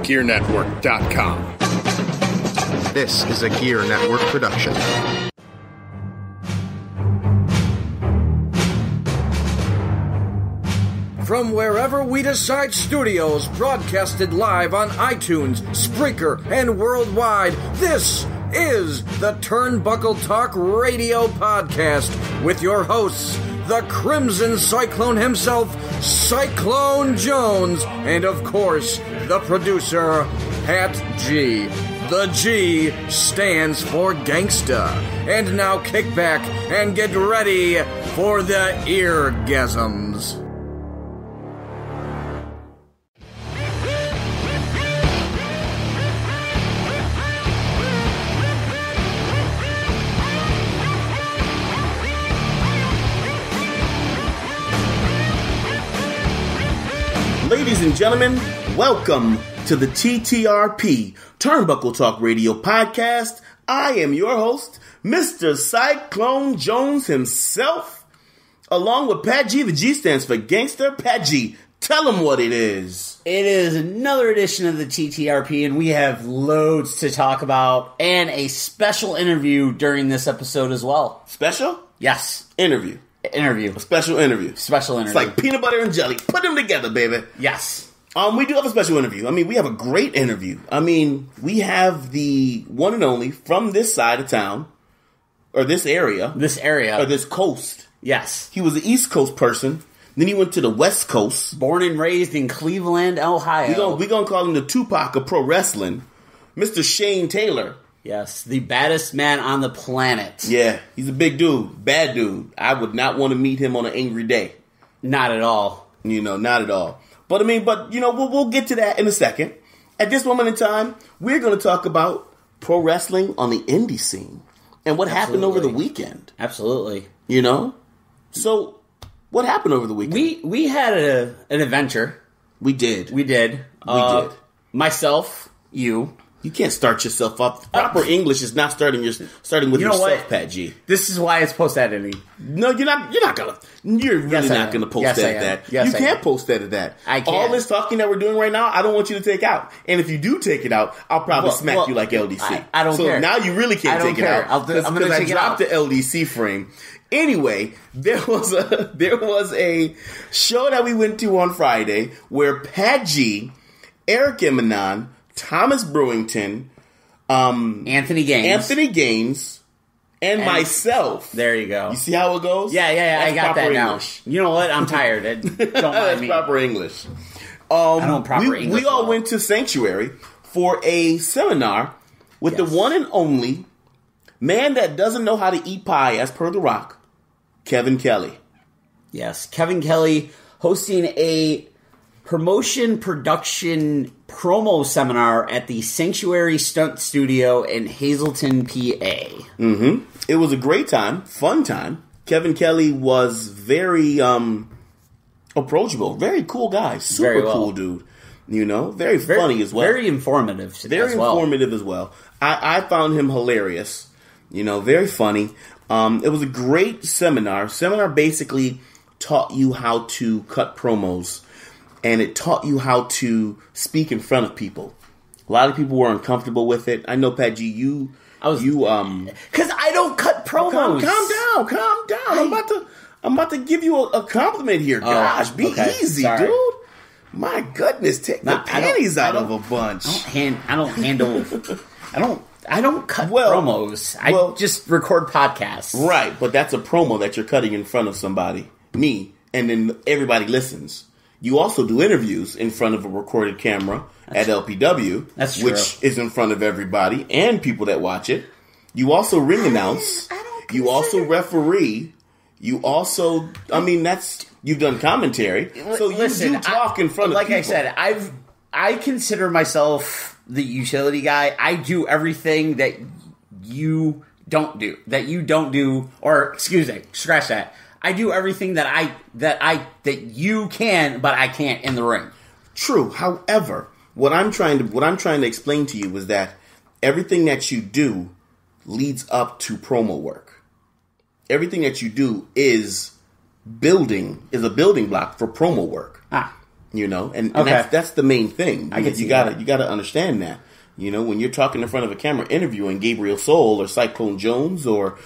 GearNetwork.com. This is a Gear Network production. From Wherever We Decide Studios, broadcasted live on iTunes, Spreaker, and worldwide, this is the Turnbuckle Talk Radio Podcast with your hosts, the Crimson Cyclone himself, Cyclone Jones, and of course, the producer, Pat G. The G stands for Gangsta. And now kick back and get ready for the eargasms. Ladies and gentlemen, welcome to the TTRP, Turnbuckle Talk Radio Podcast. I am your host, Mr. Cyclone Jones himself, along with Pat G. The G stands for Gangster. Pat G, tell him what it is. It is another edition of the TTRP, and we have loads to talk about, and a special interview during this episode as well. Special? Yes. Interview. A special interview. It's like peanut butter and jelly. Put them together, baby. Yes. We do have a special interview. We have a great interview. We have the one and only from this side of town, or this area. Or this coast. Yes. He was an East Coast person. Then he went to the West Coast. Born and raised in Cleveland, Ohio. We're going to call him the Tupac of pro wrestling. Mr. Shane Taylor. Yes, the baddest man on the planet. Yeah, he's a big dude, bad dude. I would not want to meet him on an angry day. Not at all. Not at all. But we'll get to that in a second. At this moment in time, we're going to talk about pro wrestling on the indie scene and what happened over the weekend. Absolutely. So what happened over the weekend? We had an adventure. We did. Myself, you. You can't start yourself up. Proper English is not starting with yourself, Pat G. This is why it's post-editing. No, you're not gonna. You're really not gonna post-edit that. Yes, you can't post-edit that. I can't. All this talking that we're doing right now, I don't want you to take out. And if you do take it out, I'll probably smack you like LDC. I don't care. So now you really can't take it out because I dropped the LDC frame. Anyway, there was a show that we went to on Friday where Pat G, Eric Emanon, Thomas Brewington, Anthony Gaines, and myself. There you go. You see how it goes? Yeah. That's I got that English. now. You know what? I'm tired. Don't mind That's me. proper English. I don't proper English. We all went to Sanctuary for a seminar with the one and only man that doesn't know how to eat pie, as per The Rock, Kevin Kelly. Yes, Kevin Kelly hosting a promotion production promo seminar at the Sanctuary Stunt Studio in Hazleton, PA. Mm-hmm. It was a great time, fun time. Kevin Kelly was very approachable, very cool guy, super cool dude. Very funny as well. Very informative as well. I found him hilarious. Very funny. It was a great seminar. Seminar basically taught you how to cut promos. And it taught you how to speak in front of people. A lot of people were uncomfortable with it. I know, Pat G, because I don't cut promos. Calm down. I'm about to give you a compliment here. Gosh, be easy, dude. My goodness, take the panties out of a bunch. I don't cut promos. I just record podcasts. Right, but that's a promo that you're cutting in front of somebody, me, and then everybody listens. You also do interviews in front of a recorded camera at LPW, which is in front of everybody and people that watch it. You also ring announce. You also referee. You also, you've done commentary. So you do talk in front of people. Like I said, I consider myself the utility guy. I do everything that you don't do. Or excuse me, scratch that. I do everything that you can, but I can't in the ring. True. However, what I'm trying to explain to you is that everything that you do leads up to promo work. Everything that you do is a building block for promo work. You know, and that's the main thing. You gotta understand that. You know, when you're talking in front of a camera interviewing Gabriel Soul or Cyclone Jones or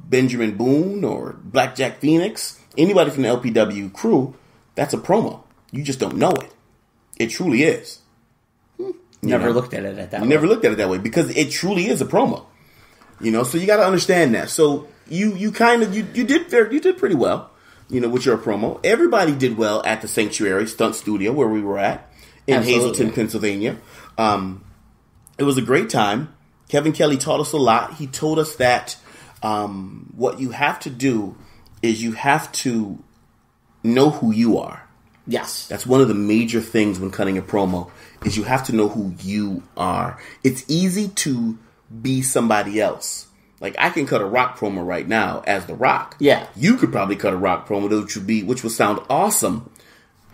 Benjamin Boone or Blackjack Phoenix, anybody from the LPW crew, that's a promo. You just don't know it. It truly is. Never looked at it that way. Never looked at it that way because it truly is a promo. You know, so you got to understand that. So you did pretty well. You know, with your promo, everybody did well at the Sanctuary Stunt Studio where we were at in Hazleton, Pennsylvania. It was a great time. Kevin Kelly taught us a lot. He told us that what you have to do is you have to know who you are. Yes. That's one of the major things when cutting a promo is you have to know who you are. It's easy to be somebody else. Like, I can cut a Rock promo right now as The Rock. Yeah. You could probably cut a Rock promo which would sound awesome.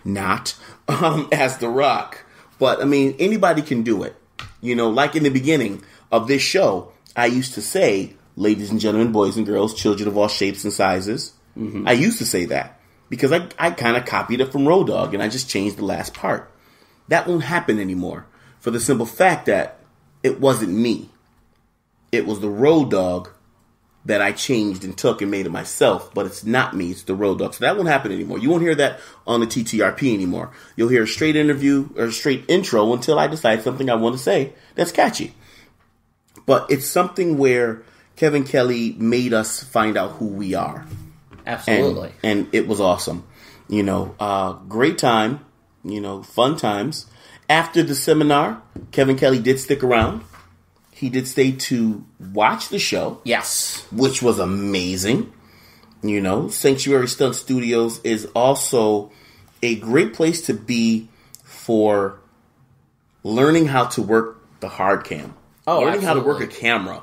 Not as The Rock. But, I mean, anybody can do it. You know, like in the beginning of this show, I used to say, ladies and gentlemen, boys and girls, children of all shapes and sizes. Mm-hmm. I used to say that because I kind of copied it from Road Dogg and I just changed the last part. That won't happen anymore for the simple fact that it wasn't me. It was the Road Dogg that I changed and took and made it myself, but it's not me, it's the Road Dogg. So that won't happen anymore. You won't hear that on the TTRP anymore. You'll hear a straight interview or a straight intro until I decide something I want to say that's catchy. But it's something where Kevin Kelly made us find out who we are. Absolutely. And it was awesome. You know, great time, you know, fun times. After the seminar, Kevin Kelly did stick around. He did stay to watch the show. Yes. Which was amazing. You know, Sanctuary Stunt Studios is also a great place to be for learning how to work the hard cam. Learning how to work a camera.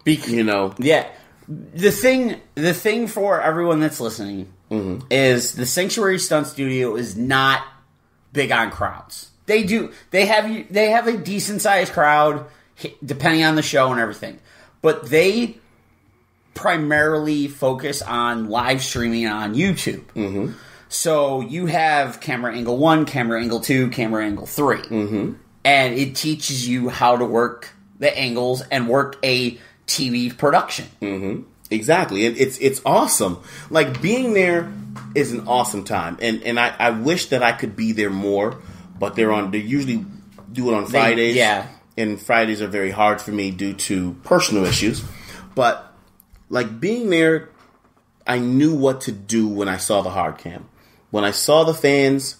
You know. Yeah. The thing for everyone that's listening is the Sanctuary Stunt Studio is not big on crowds. They have a decent sized crowd depending on the show and everything. But they primarily focus on live streaming on YouTube. Mm-hmm. So you have camera angle 1, camera angle 2, camera angle 3. Mm-hmm. And it teaches you how to work the angles and work a TV production. Mm-hmm. Exactly. And it's awesome. Like, being there is an awesome time. And I wish that I could be there more, but they usually do it on Fridays. Yeah. And Fridays are very hard for me due to personal issues. But, like, being there, I knew what to do when I saw the hard cam. When I saw the fans,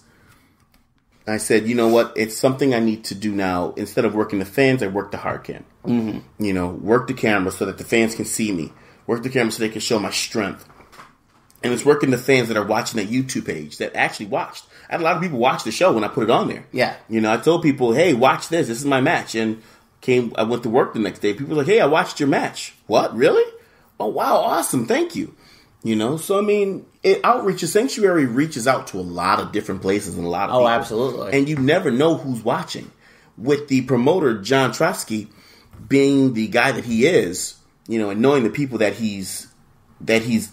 I said, you know what? It's something I need to do now. Instead of working the fans, I work the hard cam. Mm-hmm. You know, work the camera so that the fans can see me. Work the camera so they can show my strength. And it's working the fans that are watching that YouTube page that actually watched. I had a lot of people watch the show when I put it on there. Yeah. You know, I told people, hey, watch this. This is my match. And I went to work the next day. People were like, hey, I watched your match. What? Really? Oh, wow. Awesome. Thank you. You know, so I mean, Sanctuary reaches out to a lot of different places and a lot of people. Oh, absolutely. And you never know who's watching. With the promoter, John Trotsky, being the guy that he is, you know, and knowing the people that he's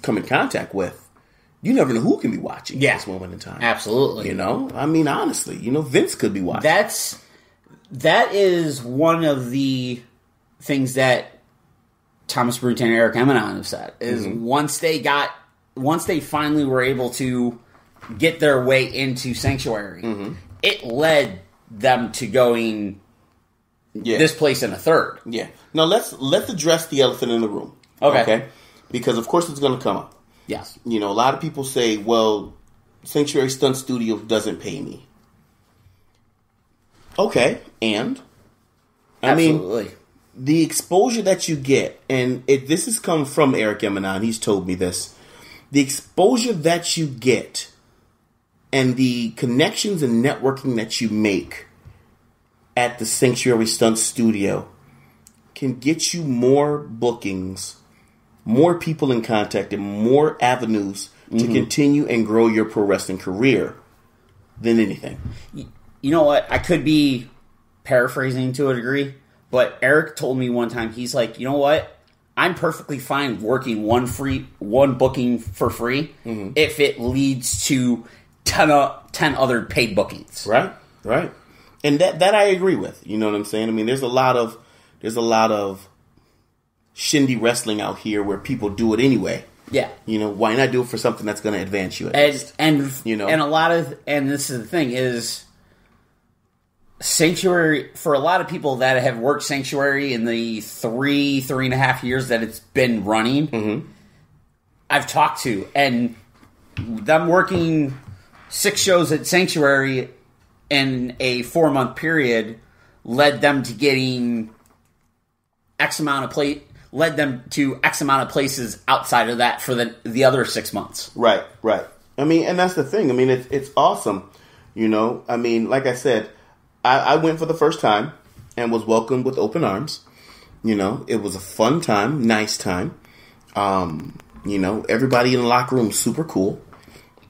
come in contact with, you never know who can be watching at this moment in time. Absolutely. You know, I mean, honestly, you know, Vince could be watching. That is one of the things that Thomas Brute and Eric Emanon have said is once they finally were able to get their way into Sanctuary, it led them to going this place in a third. Yeah. Now let's address the elephant in the room. Okay. Because of course it's going to come up. Yes. You know, a lot of people say, well, Sanctuary Stunt Studio doesn't pay me. Okay, and? Absolutely. I mean, the exposure that you get, and this has come from Eric Emanon, he's told me this, the exposure that you get and the connections and networking that you make at the Sanctuary Stunt Studio can get you more bookings, more people in contact, and more avenues to continue and grow your pro wrestling career than anything. You know what? I could be paraphrasing to a degree, but Eric told me one time, he's like, you know what? I'm perfectly fine working one booking for free if it leads to 10 other paid bookings. Right. And that I agree with. You know what I'm saying? I mean, there's a lot of shindy wrestling out here where people do it anyway. Yeah. You know, why not do it for something that's going to advance you? And you know, and this is the thing is, Sanctuary, for a lot of people that have worked Sanctuary in the 3.5 years that it's been running, I've talked to, and them working 6 shows at Sanctuary in a 4-month period led them to getting X amount of led them to X amount of places outside of that for the other 6 months. Right. I mean, and that's the thing. I mean, it's awesome. You know, I mean, like I said, I went for the first time and was welcomed with open arms. You know, it was a fun time, nice time. You know, everybody in the locker room super cool.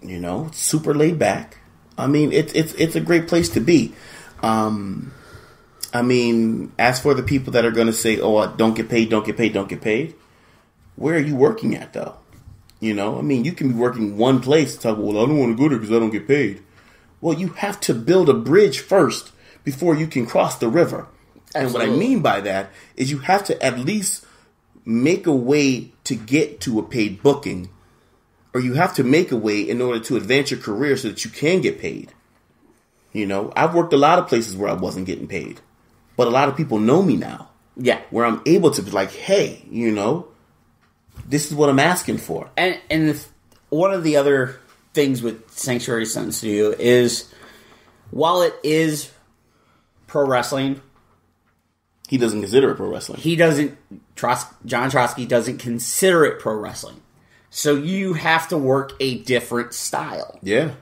You know, super laid back. I mean, it's a great place to be. I mean, as for the people that are going to say, "Oh, don't get paid," where are you working at, though? You know, I mean, you can be working one place and talk, "Well, I don't want to go there because I don't get paid." Well, you have to build a bridge first before you can cross the river. Absolutely. And what I mean by that is you have to at least make a way to get to a paid booking, or you have to make a way in order to advance your career so that you can get paid. You know, I've worked a lot of places where I wasn't getting paid, but a lot of people know me now. Yeah. Where I'm able to be like, hey, you know, this is what I'm asking for. And one of the other things with Sanctuary Stunt Studio is, while it is pro wrestling, he doesn't consider it pro wrestling. John Trotsky doesn't consider it pro wrestling. So you have to work a different style. Yeah.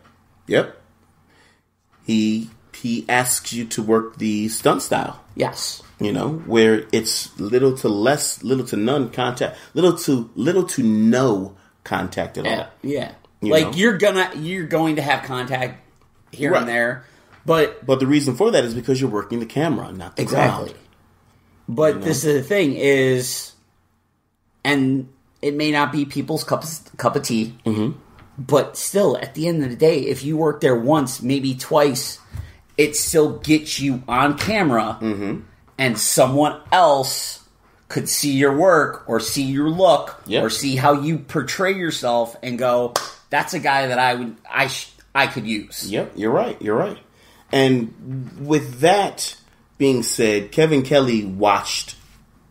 Yep. He asks you to work the stunt style. Yes. You know, where it's little to none contact, little to no contact at all. Yeah. You're going to have contact here and there, but the reason for that is because you're working the camera, not the ground. But this is the thing is, and it may not be people's cup of tea, but still, at the end of the day, if you work there once, maybe twice, it still gets you on camera, and someone else could see your work or see your look or see how you portray yourself and go, "That's a guy that I could use." Yep, you're right. And with that being said, Kevin Kelly watched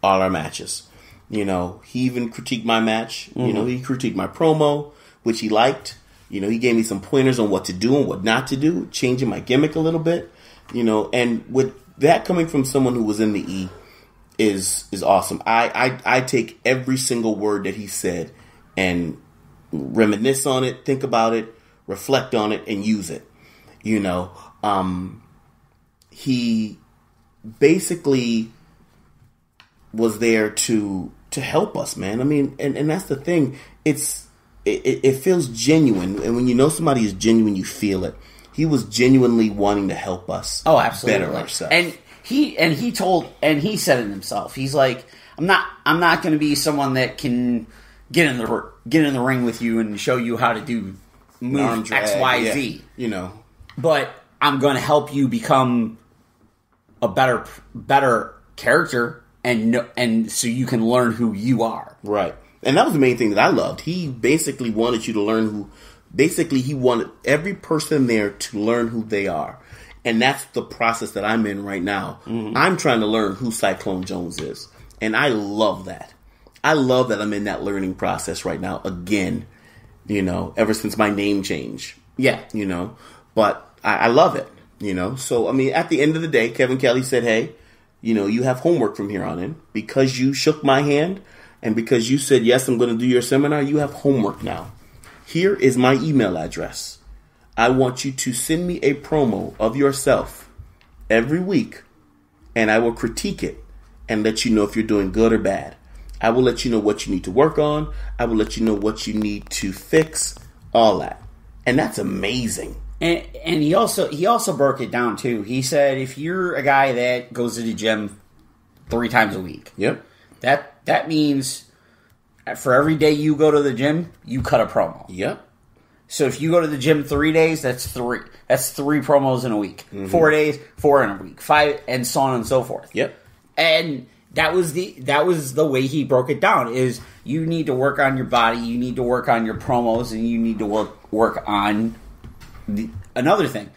all our matches. You know, he even critiqued my match. You know, he critiqued my promo, which he liked. You know, he gave me some pointers on what to do and what not to do, changing my gimmick a little bit. You know, and with that coming from someone who was in the E is awesome. I take every single word that he said and reminisce on it, think about it, reflect on it, and use it. You know, he basically was there to help us, man. I mean, and that's the thing. It feels genuine, and when you know somebody is genuine, you feel it. He was genuinely wanting to help us. Oh, absolutely. Better ourselves. And he said it himself. He's like, I'm not going to be someone that can get in the ring with you and show you how to do move X, Y, Z. You know, but I'm going to help you become a better character, and so you can learn who you are. Right. And that was the main thing that I loved. He basically wanted you to learn he wanted every person there to learn who they are. And that's the process that I'm in right now. I'm trying to learn who Cyclone Jones is. And I love that. I love that I'm in that learning process right now again, you know, ever since my name change. Yeah. You know, but I love it, you know. So, I mean, at the end of the day, Kevin Kelly said, hey, you know, you have homework from here on in. Because you shook my hand and because you said, yes, I'm going to do your seminar, you have homework now. Here is my email address. I want you to send me a promo of yourself every week, and I will critique it and let you know if you're doing good or bad. I will let you know what you need to work on. I will let you know what you need to fix, all that. And that's amazing. And he also broke it down, too. He said if you're a guy that goes to the gym 3 times a week, yep, that means for every day you go to the gym, you cut a promo. Yep. So if you go to the gym 3 days, that's 3. That's 3 promos in a week. 4 days, 4 in a week. 5, and so on and so forth. Yep. And that was the way he broke it down. Is you need to work on your body, you need to work on your promos, and you need to work on another thing.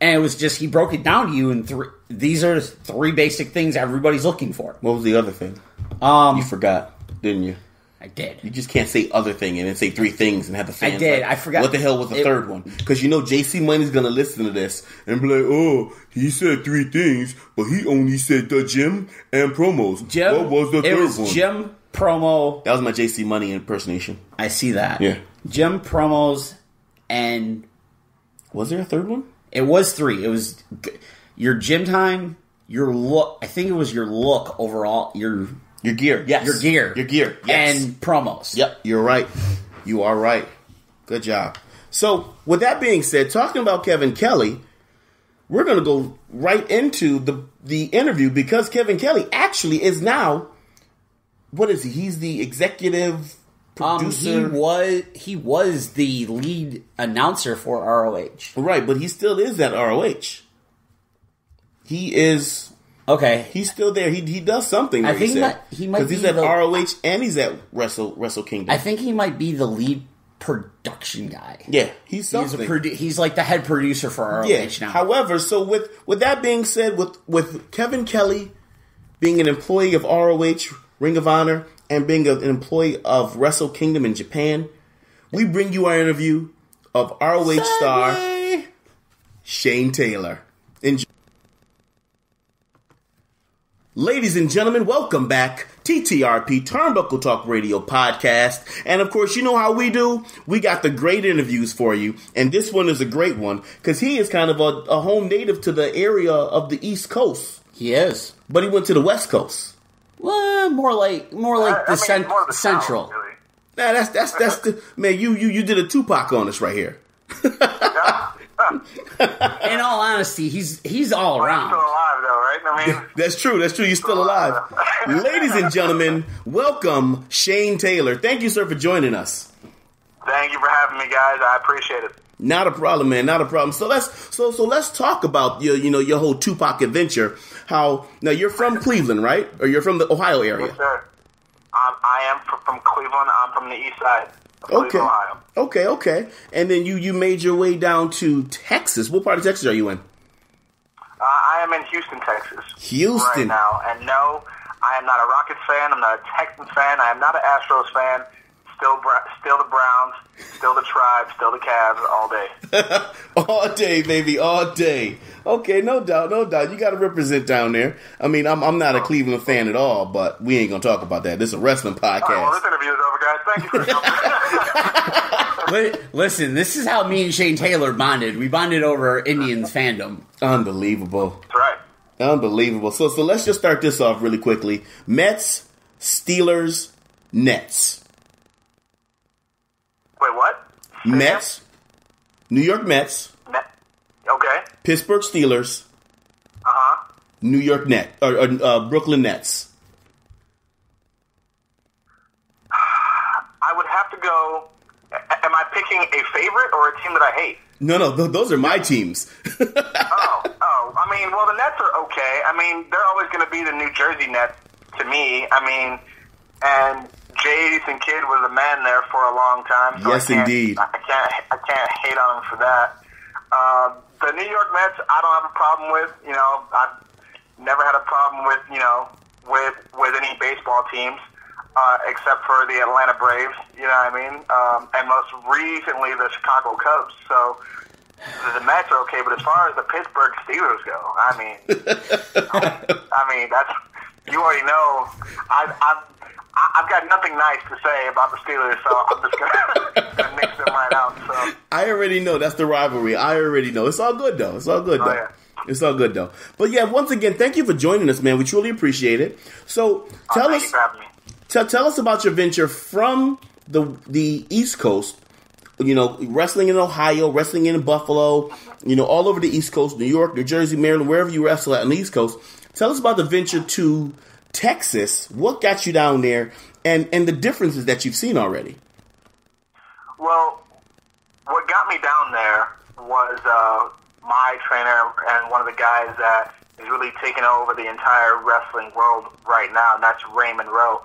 And it was just, he broke it down to you in 3. These are 3 basic things everybody's looking for. What was the other thing? You forgot, didn't you? I did. You just can't say other thing and then say 3 things and have the fans. I did. Like, I forgot. What the hell was the third one? Because you know JC Money's going to listen to this and be like, oh, he said 3 things, but he only said the gym and promos. What was the third one? It was gym, promo. That was my JC Money impersonation. I see that. Yeah. Gym, promos, and... Was there a third one? It was 3. It was your gym time, your look. I think it was your look overall. Your gear. Yes. Your gear. Your gear. Yes. And promos. Yep. You're right. You are right. Good job. So, with that being said, talking about Kevin Kelly, we're going to go right into the interview because Kevin Kelly actually is now, what is he? He's the executive producer. He was the lead announcer for ROH. Right, but he still is at ROH. He is... Okay. He's still there. He does something. I think he might because he's at ROH and he's at Wrestle Kingdom. I think he might be the lead production guy. Yeah, he's something. He's like the head producer for ROH now. However, so with that being said, with Kevin Kelly being an employee of ROH, Ring of Honor, and being an employee of Wrestle Kingdom in Japan, we bring you our interview of ROH star Shane Taylor. Ladies and gentlemen, welcome back. TTRP, Turnbuckle Talk Radio Podcast. And of course, you know how we do. We got the great interviews for you. And this one is a great one because he is kind of a home native to the area of the East Coast. He is. But he went to the West Coast. Well, more like the Central. South, really. Nah, that's the man. You did a Tupac on us right here. In all honesty, he's all around. Still alive though, right? I mean, That's true. You're still alive. Ladies and gentlemen, welcome Shane Taylor. Thank you, sir, for joining us. Thank you for having me, guys. I appreciate it. Not a problem, man. Not a problem. So let's talk about your whole Tupac adventure. How now you're from Cleveland, right? Or you're from the Ohio area? Yes, sir. I am from Cleveland. I'm from the East Side of Cleveland, Ohio. Okay. And then you made your way down to Texas. What part of Texas are you in? I am in Houston, Texas. Houston. Right now. And no, I am not a Rockets fan. I'm not a Texans fan. I am not an Astros fan. Still the Browns. Still the Tribe. Still the Cavs. All day. All day, baby. All day. Okay, no doubt. You got to represent down there. I mean, I'm not a Cleveland fan at all, but we ain't going to talk about that. This is a wrestling podcast. Well, this interview is over, guys. Thank you for Listen, this is how me and Shane Taylor bonded. We bonded over Indians fandom. Unbelievable. That's right. Unbelievable. So let's just start this off really quickly. Mets, Steelers, Nets. Wait, what? Mets, New York Mets. Okay. Pittsburgh Steelers. New York Nets or Brooklyn Nets. I would have to go. Am I picking a favorite or a team that I hate? No, those are my teams. Oh. I mean, well, the Nets are okay. I mean, they're always going to be the New Jersey Nets to me. I mean, and Jason Kidd was a man there for a long time. So yes, indeed. I can't hate on him for that. The New York Mets, I don't have a problem with. You know, I've never had a problem with with any baseball teams except for the Atlanta Braves. You know what I mean? And most recently the Chicago Cubs. So the Mets are okay, but as far as the Pittsburgh Steelers go, I mean that's, you already know. I've got nothing nice to say about the Steelers, so I'm just gonna mix them right out. So I already know that's the rivalry. I already know. It's all good though. It's all good though. Yeah. It's all good though. But yeah, once again, thank you for joining us, man. We truly appreciate it. So tell us about your venture from the East Coast. You know, wrestling in Ohio, wrestling in Buffalo. You know, all over the East Coast, New York, New Jersey, Maryland, wherever you wrestle at on the East Coast. Tell us about the venture to Texas. What got you down there, and the differences that you've seen already? Well, what got me down there was my trainer and one of the guys that is really taking over the entire wrestling world right now, and that's Raymond Rowe,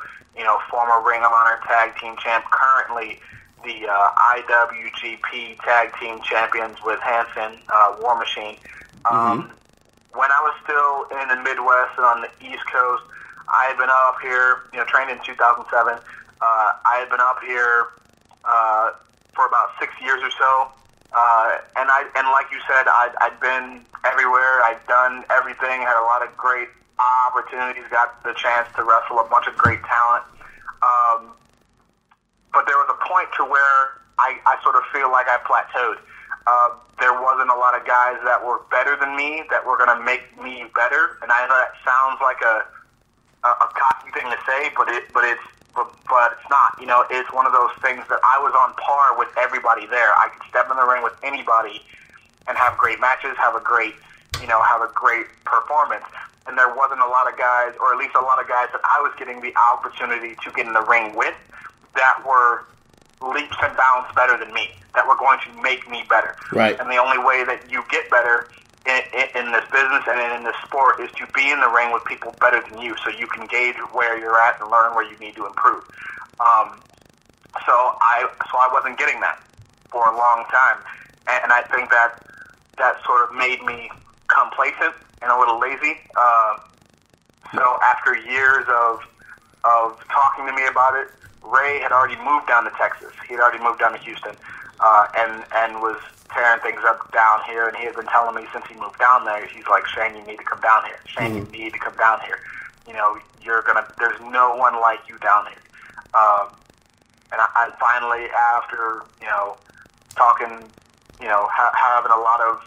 former Ring of Honor Tag Team Champ, currently the IWGP Tag Team Champions with Hanson, War Machine. When I was still in the Midwest and on the East Coast, I had been up here, trained in 2007. I had been up here for about 6 years or so. And like you said, I'd been everywhere. I'd done everything, had a lot of great opportunities, got the chance to wrestle a bunch of great talent. But there was a point to where I sort of feel like I plateaued. There wasn't a lot of guys that were better than me that were going to make me better. And I know that sounds like a cocky thing to say, but it's not. It's one of those things that I was on par with everybody there. I could step in the ring with anybody and have great matches, have a great performance. And there wasn't a lot of guys, or at least a lot of guys that I was getting the opportunity to get in the ring with, that were leaps and bounds better than me, that were going to make me better. Right. And the only way that you get better in this business and in this sport is to be in the ring with people better than you, so you can gauge where you're at and learn where you need to improve. So I wasn't getting that for a long time, and I think that sort of made me complacent and a little lazy. So after years of talking to me about it, Ray had already moved down to Texas. He had already moved down to Houston, and was tearing things up down here. And he had been telling me since he moved down there, he's like, Shane, you need to come down here. Shane, you need to come down here. There's no one like you down here. And I finally, after, talking, having a lot of,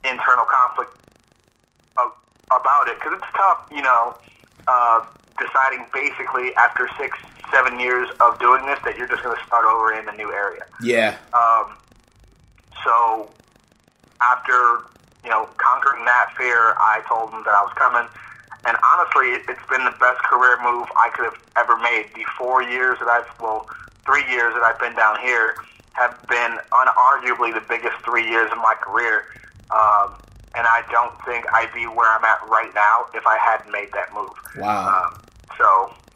internal conflict about it, because it's tough, deciding basically after 6-7 years of doing this that you're just going to start over in a new area. Yeah. So after, conquering that fear, I told him that I was coming. And honestly, it's been the best career move I could have ever made. The 3 years that I've been down here have been unarguably the biggest 3 years of my career. And I don't think I'd be where I'm at right now if I hadn't made that move. Wow.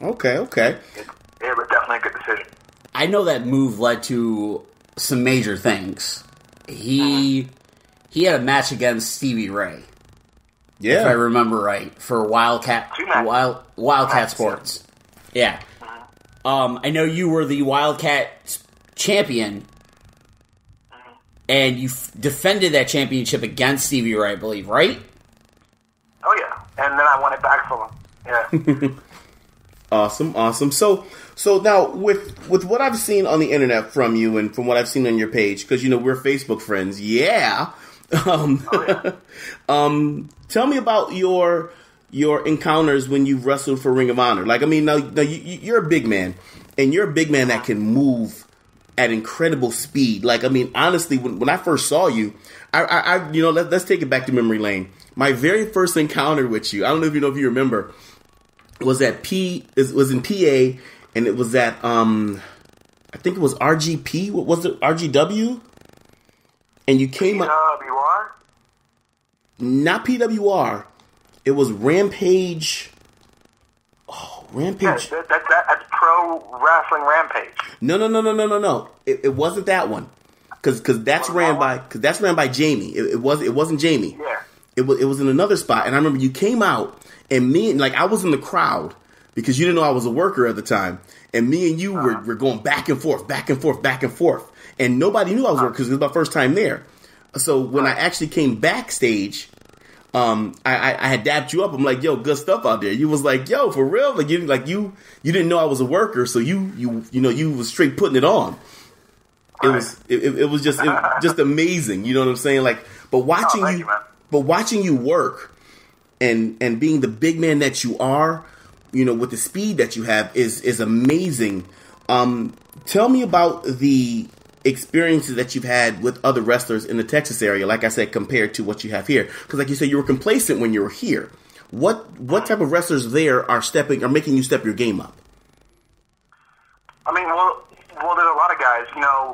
Okay. It was definitely a good decision. I know that move led to some major things. He had a match against Stevie Ray. Yeah. If I remember right, for Wildcat Sports. Yeah. I know you were the Wildcat champion, and you defended that championship against Stevie Ray, I believe, right? Oh, yeah. And then I won it back from him. Yeah. Awesome. So now with what I've seen on the internet from you and from what I've seen on your page, because we're Facebook friends. Yeah. Tell me about your encounters when you wrestled for Ring of Honor. Now you're a big man, and you're a big man that can move at incredible speed. Honestly, when I first saw you, let's take it back to memory lane. My very first encounter with you, I don't know if you remember, was in PA, and it was at I think it was RGP. What was it? RGW? And you came up. PWR? Not PWR. It was Rampage. Oh, Rampage. Yeah, that's Pro Wrestling Rampage. No. It wasn't that one. Because that's ran by Jamie. It wasn't Jamie. Yeah. It was in another spot, and I remember you came out, and I was in the crowd because you didn't know I was a worker at the time, and me and you were going back and forth, and nobody knew I was a worker because it was my first time there. So when I actually came backstage, I had dapped you up. I'm like, yo, good stuff out there. You was like, yo, for real? You didn't know I was a worker, so you was straight putting it on. It was just amazing. You know what I'm saying? But watching you work and being the big man that you are, with the speed that you have is amazing. Tell me about the experiences that you've had with other wrestlers in the Texas area, like I said, compared to what you have here. Because like you said, you were complacent when you were here. What type of wrestlers there are making you step your game up? I mean, well, there's a lot of guys.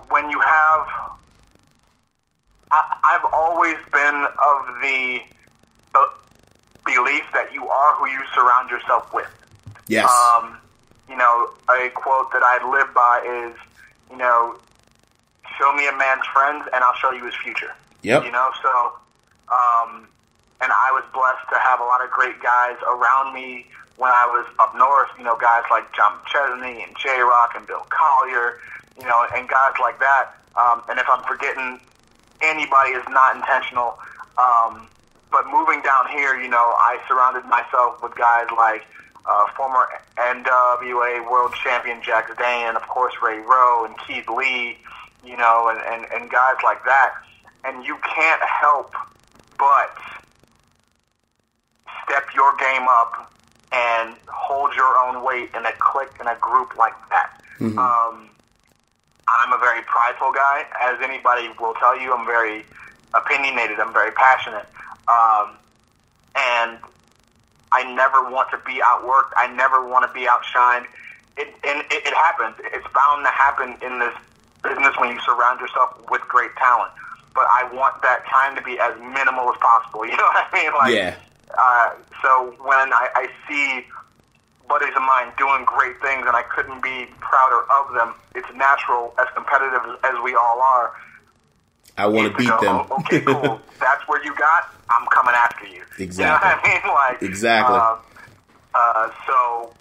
When you have I've always been of the belief that you are who you surround yourself with. Yes. A quote that I live by is, show me a man's friends and I'll show you his future. Yep. So, and I was blessed to have a lot of great guys around me when I was up north, guys like John Chesney and J-Rock and Bill Collier, and guys like that. And if I'm forgetting anybody, is not intentional. But moving down here, I surrounded myself with guys like former NWA World Champion Jack Dane, of course Ray Rowe and Keith Lee, and guys like that. And you can't help but step your game up and hold your own weight in a clique, in a group like that. Mm-hmm. I'm a very prideful guy, as anybody will tell you. I'm very opinionated. I'm very passionate. And I never want to be outworked. I never want to be outshined. It happens. It's bound to happen in this business when you surround yourself with great talent. But I want that time to be as minimal as possible. You know what I mean? Yeah. So when I see buddies of mine doing great things and I couldn't be prouder of them, it's natural, as competitive as we all are. I want to beat them. Okay, cool. That's where you got. I'm coming after you. Exactly. You know what I mean? Exactly. So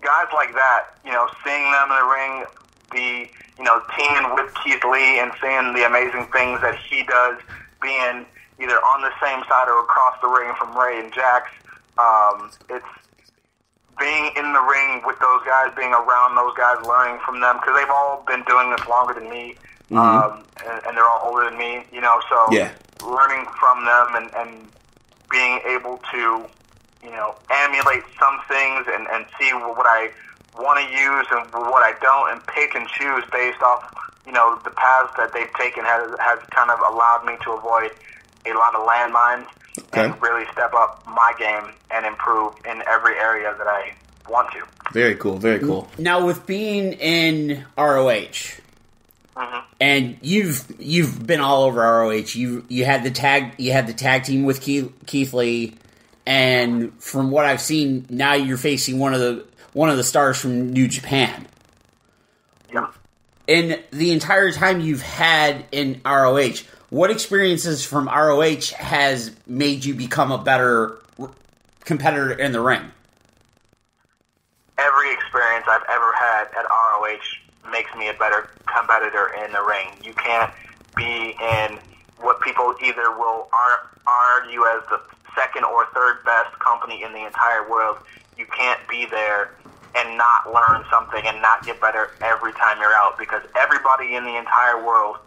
guys like that, seeing them in the ring, teaming with Keith Lee and seeing the amazing things that he does, being either on the same side or across the ring from Ray and Jax. It's being in the ring with those guys, being around those guys, learning from them, because they've all been doing this longer than me. Mm-hmm. And they're all older than me, so yeah. Learning from them and being able to, emulate some things and see what I want to use and what I don't, and pick and choose based off, the paths that they've taken has kind of allowed me to avoid a lot of landmines and really step up my game and improve in every area that I want to. Very cool, very cool. Now, with being in ROH, mm-hmm. and you've been all over ROH. You had the tag team with Keith Lee, and from what I've seen, now you're facing one of the stars from New Japan. Yeah. In the entire time you've had in ROH, what experiences from ROH has made you become a better competitor in the ring? Every experience I've ever had at ROH makes me a better competitor in the ring. You can't be in what people either will argue as the second or third best company in the entire world. You can't be there and not learn something and not get better every time you're out, because everybody in the entire world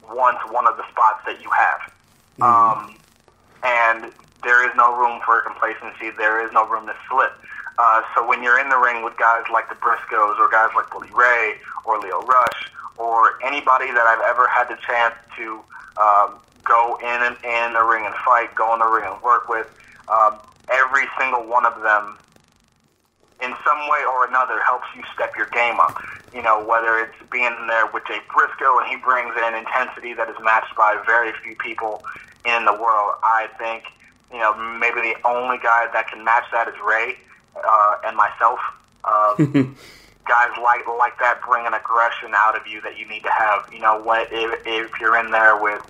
wants one of the spots that you have. Mm-hmm. And there is no room for complacency. There is no room to slip. So when you're in the ring with guys like the Briscoes or guys like Bully Ray or Leo Rush or anybody that I've ever had the chance to go in the ring and fight, go in the ring and work with, every single one of them in some way or another helps you step your game up. Whether it's being in there with Jay Briscoe and he brings in an intensity that is matched by very few people in the world. I think, maybe the only guy that can match that is Ray and myself. Guys like that bring an aggression out of you that you need to have. If you're in there with,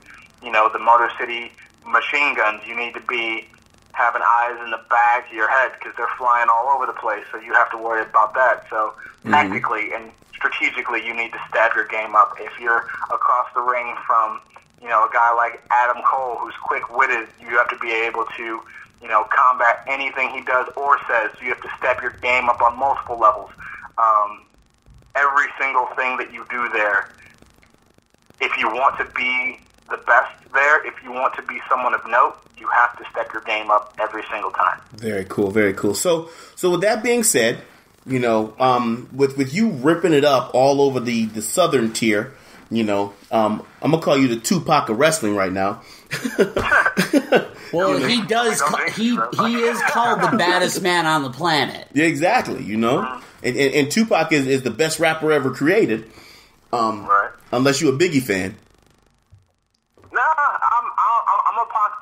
the Motor City machine guns, you need to be having eyes in the back of your head because they're flying all over the place, so you have to worry about that. So tactically and strategically, you need to step your game up. If you're across the ring from, a guy like Adam Cole who's quick-witted, you have to be able to, combat anything he does or says. You have to step your game up on multiple levels. Every single thing that you do there, if you want to be the best there, if you want to be someone of note, you have to step your game up every single time. Very cool, very cool. So with that being said, with you ripping it up all over the southern tier, I'm gonna call you the Tupac of wrestling right now. Well, he does. He is called the baddest man on the planet. Yeah, exactly. And Tupac is the best rapper ever created. Right. Unless you're a Biggie fan. No,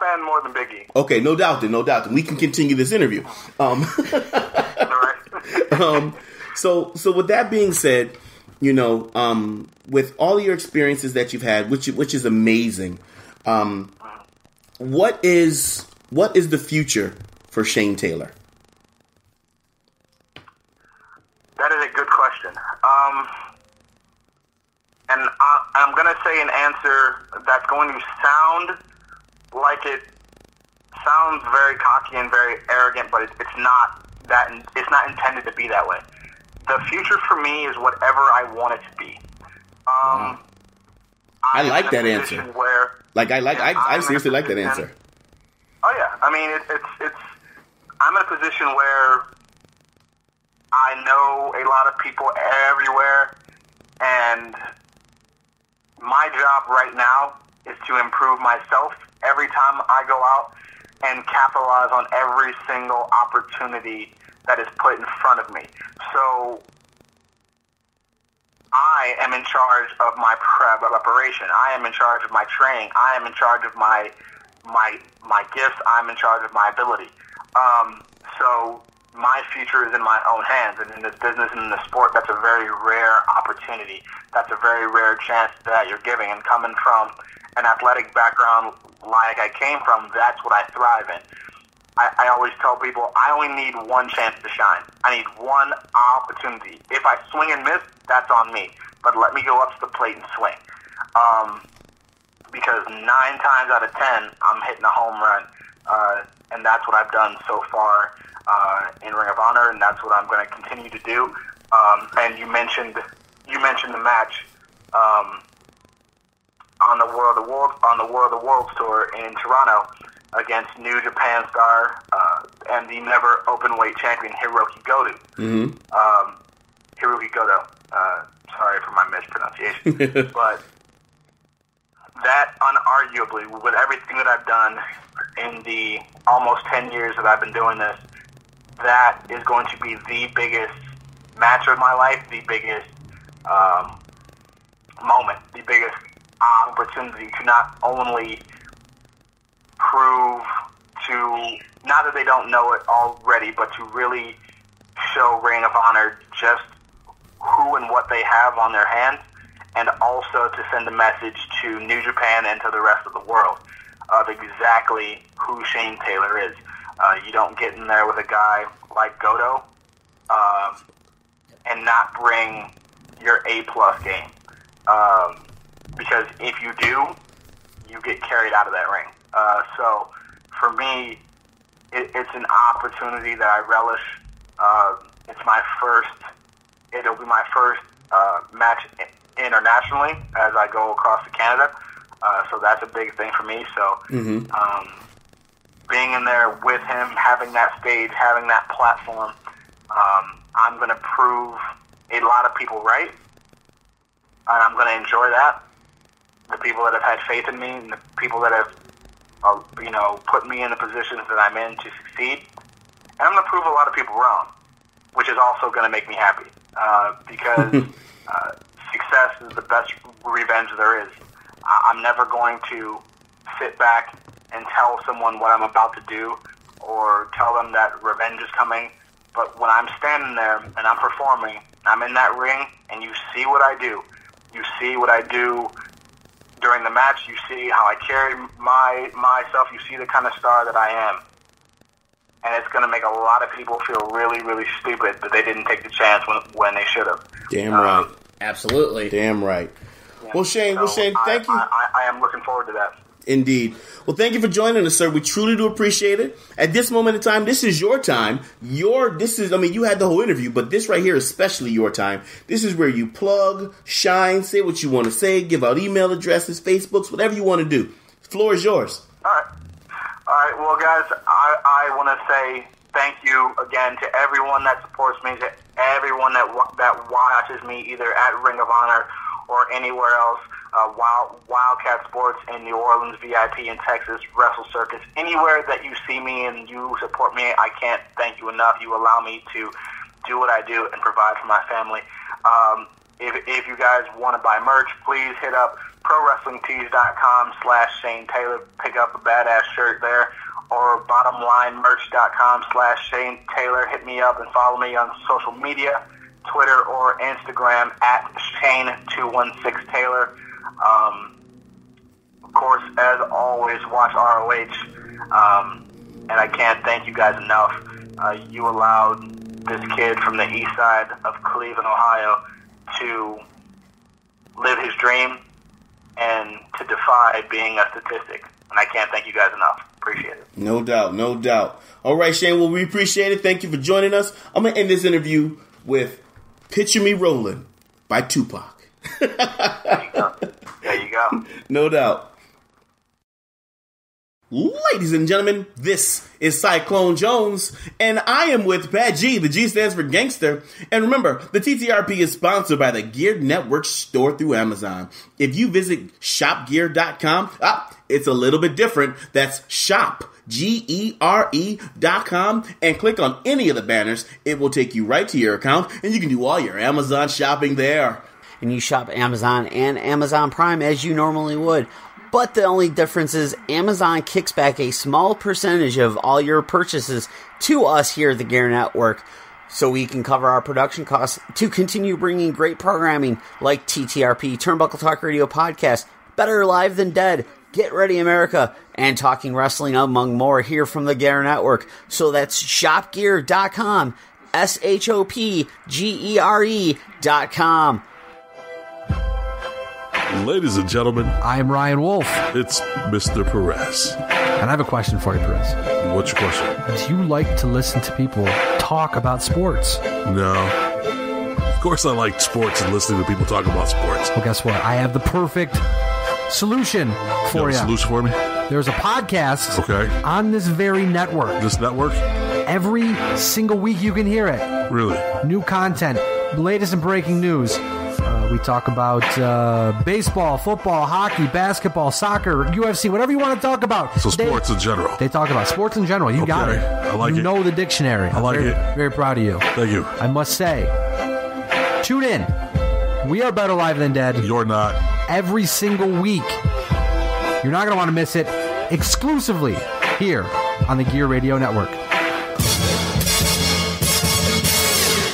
fan more than Big E. Okay, no doubt. We can continue this interview. So with that being said, with all your experiences that you've had, which is amazing, what is the future for Shane Taylor? That is a good question. And I'm going to say an answer that's going to sound like it sounds very cocky and very arrogant, but it's not that. It's not intended to be that way. The future for me is whatever I want it to be. I like that answer. I seriously like that answer. Oh yeah, I mean it's. I'm in a position where I know a lot of people everywhere, and my job right now is to improve myself every time I go out and capitalize on every single opportunity that is put in front of me. So I am in charge of my preparation. I am in charge of my training. I am in charge of my gifts. I'm in charge of my ability. So my future is in my own hands, and in this business and in the sport, that's a very rare opportunity. That's a very rare chance that you're giving. And coming from an athletic background like I came from, that's what I thrive in. I always tell people, I only need one chance to shine. I need one opportunity. If I swing and miss, that's on me. But let me go up to the plate and swing. Because 9 times out of 10, I'm hitting a home run. And that's what I've done so far in Ring of Honor, and that's what I'm going to continue to do. And you mentioned the match on the World of the Worlds tour in Toronto against New Japan star and the never openweight champion Hiroki Goto. Mm-hmm. Hiroki Goto. Sorry for my mispronunciation, but that unarguably, with everything that I've done in the almost 10 years that I've been doing this, that is going to be the biggest match of my life, the biggest moment, the biggest opportunity to not only prove to, not that they don't know it already, but to really show Ring of Honor just who and what they have on their hands, and also to send a message to New Japan and to the rest of the world of exactly who Shane Taylor is. You don't get in there with a guy like Goto and not bring your A-plus game. Because if you do, you get carried out of that ring. So for me, it's an opportunity that I relish. It'll be my first match internationally as I go across to Canada. So that's a big thing for me. So being in there with him, having that stage, having that platform, I'm going to prove a lot of people right. And I'm going to enjoy that. The people that have had faith in me and the people that have, put me in the positions that I'm in to succeed. And I'm going to prove a lot of people wrong, which is also going to make me happy. Because success is the best revenge there is. I'm never going to sit back and tell someone what I'm about to do or tell them that revenge is coming. But when I'm standing there and I'm performing, I'm in that ring, and you see what I do. You see what I do during the match. You see how I carry myself. You see the kind of star that I am. And it's going to make a lot of people feel really, really stupid that they didn't take the chance when they should have. Damn right. Absolutely. Damn right. Yeah. Well, Shane, thank you. I am looking forward to that. Indeed. Well, thank you for joining us, sir. We truly do appreciate it. At this moment in time, this is your time. You had the whole interview, but this right here is especially your time. This is where you plug, shine, say what you want to say, give out email addresses, Facebooks, whatever you want to do. The floor is yours. All right. Well, guys, I want to say thank you again to everyone that supports me, to everyone that watches me either at Ring of Honor or anywhere else. Wildcat Sports in New Orleans, VIP in Texas, Wrestle Circus, anywhere that you see me and you support me, I can't thank you enough. You allow me to do what I do and provide for my family. If you guys want to buy merch, please hit up ProWrestlingTees.com/Shane Taylor. Pick up a badass shirt there. Or BottomLineMerch.com/Shane Taylor. Hit me up and follow me on social media, Twitter or Instagram at Shane216Taylor. Of course, as always, watch ROH. And I can't thank you guys enough. You allowed this kid from the east side of Cleveland, Ohio, to live his dream and to defy being a statistic. And I can't thank you guys enough. Appreciate it. No doubt, no doubt. All right, Shane, well, we appreciate it. Thank you for joining us. I'm going to end this interview with Picture Me Rolling by Tupac. There you go. There you go. No doubt. Ladies and gentlemen, this is Cyclone Jones, and I am with Pat G. The G stands for gangster. And remember, the TTRP is sponsored by the Gear Network store through Amazon. If you visit shopgear.com, it's a little bit different. That's shop, GERE.com, and click on any of the banners. It will take you right to your account, and you can do all your Amazon shopping there. And you shop Amazon and Amazon Prime as you normally would. But the only difference is Amazon kicks back a small percentage of all your purchases to us here at the Gear Network, so we can cover our production costs to continue bringing great programming like TTRP, Turnbuckle Talk Radio Podcast, Better Live Than Dead, Get Ready America, and Talking Wrestling, among more, here from the Gear Network. So that's shopgear.com, SHOPGERE.com. Ladies and gentlemen, I'm Ryan Wolf. It's Mr. Perez. And I have a question for you, Perez. What's your question? Do you like to listen to people talk about sports? No. Of course I like sports and listening to people talk about sports. Well, guess what? I have the perfect solution for you. Solution for me? There's a podcast on this very network. This network? Every single week you can hear it. Really? New content, latest and breaking news. We talk about baseball, football, hockey, basketball, soccer, UFC, whatever you want to talk about. So sports in general. They talk about sports in general. You got it. I like it. You know the dictionary. I like it. Very proud of you. Thank you. I must say, tune in. We are Better Live Than Dead. You're not. Every single week. You're not going to want to miss it. Exclusively here on the Gear Radio Network.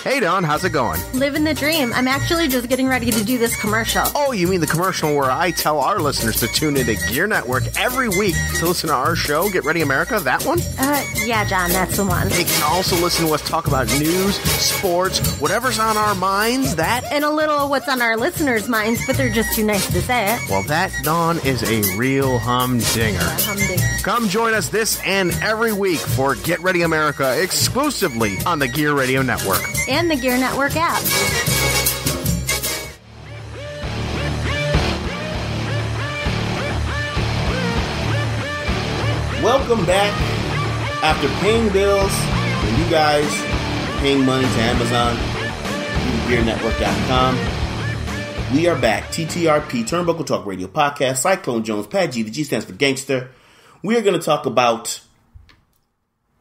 Hey, Don, how's it going? Living the dream. I'm actually just getting ready to do this commercial. Oh, you mean the commercial where I tell our listeners to tune into Gear Network every week to listen to our show, Get Ready America? That one? Yeah, John, that's the one. They can also listen to us talk about news, sports, whatever's on our minds, that... And a little what's on our listeners' minds, but they're just too nice to say it. Well, that, Don, is a real humdinger. Humdinger. Come join us this and every week for Get Ready America, exclusively on the Gear Radio Network. And the Gear Network app. Welcome back. After paying bills, and you guys paying money to Amazon, GearNetwork.com, we are back. TTRP, Turnbuckle Talk Radio Podcast, Cyclone Jones, Pat G. The G stands for gangster. We are going to talk about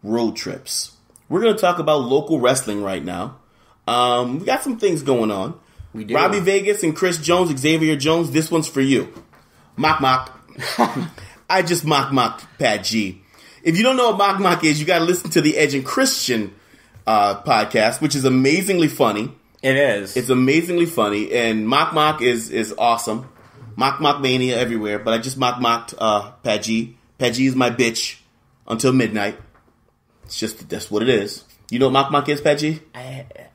road trips. We're going to talk about local wrestling right now. We got some things going on. We do. Robbie Vegas and Chris Jones, Xavier Jones, this one's for you. Mock. I just mocked Pat G. If you don't know what mock is, you got to listen to the Edge and Christian podcast, which is amazingly funny. It is. It's amazingly funny, and mock is awesome. Mock mania everywhere, but I just mocked Pat G. Pat G is my bitch until midnight. That's what it is. You know what mock is, Pat G?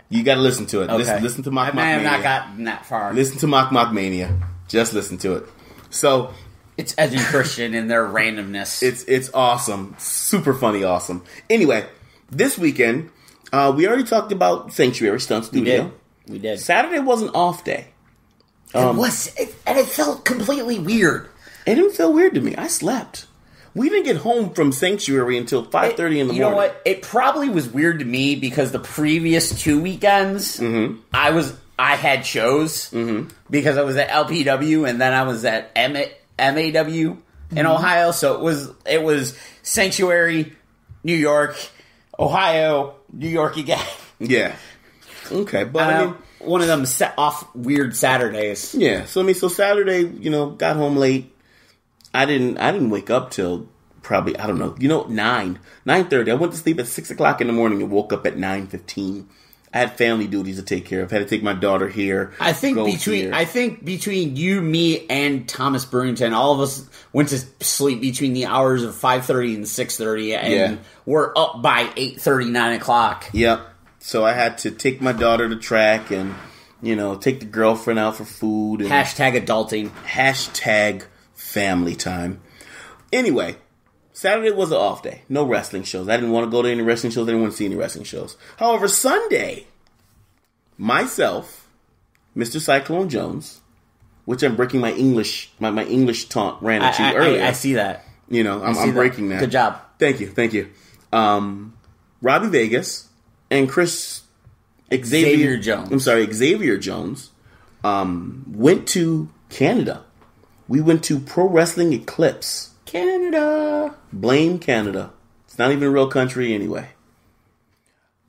You got to listen to it. Okay. Listen to Mock Mania. I have Mania. not gotten that far. Listen to Mock Mania. Just listen to it. So it's Edge and Christian in their randomness. It's awesome. Super funny, awesome. Anyway, this weekend, we already talked about Sanctuary Stunt Studio. We did. Saturday was an off day. And it felt completely weird. It didn't feel weird to me. I slept. We didn't get home from Sanctuary until 5:30 in the morning. You know what? It probably was weird to me because the previous 2 weekends, I had shows because I was at LPW and then I was at MAW in Ohio. So it was Sanctuary, New York, Ohio, New York again. Yeah. Okay, but one of them set off weird Saturdays. Yeah, so Saturday, got home late. I didn't wake up till probably 9:30. I went to sleep at 6:00 in the morning and woke up at 9:15. I had family duties to take care of. I had to take my daughter here. I think between you, me, and Thomas Brewington, all of us went to sleep between the hours of 5:30 and 6:30, and we're up by 8:30, 9 o'clock. Yep. So I had to take my daughter to track and, take the girlfriend out for food. And #adulting. #family time. Anyway, Saturday was an off day. No wrestling shows. I didn't want to go to any wrestling shows. I didn't want to see any wrestling shows. However, Sunday, myself, Mr. Cyclone Jones, which I'm breaking my English taunt ran at you earlier. I see that. I'm breaking that. Good job. Thank you. Robbie Vegas and Xavier Jones. I'm sorry, Xavier Jones went to Canada. We went to Pro Wrestling Eclipse. Canada. Blame Canada. It's not even a real country anyway.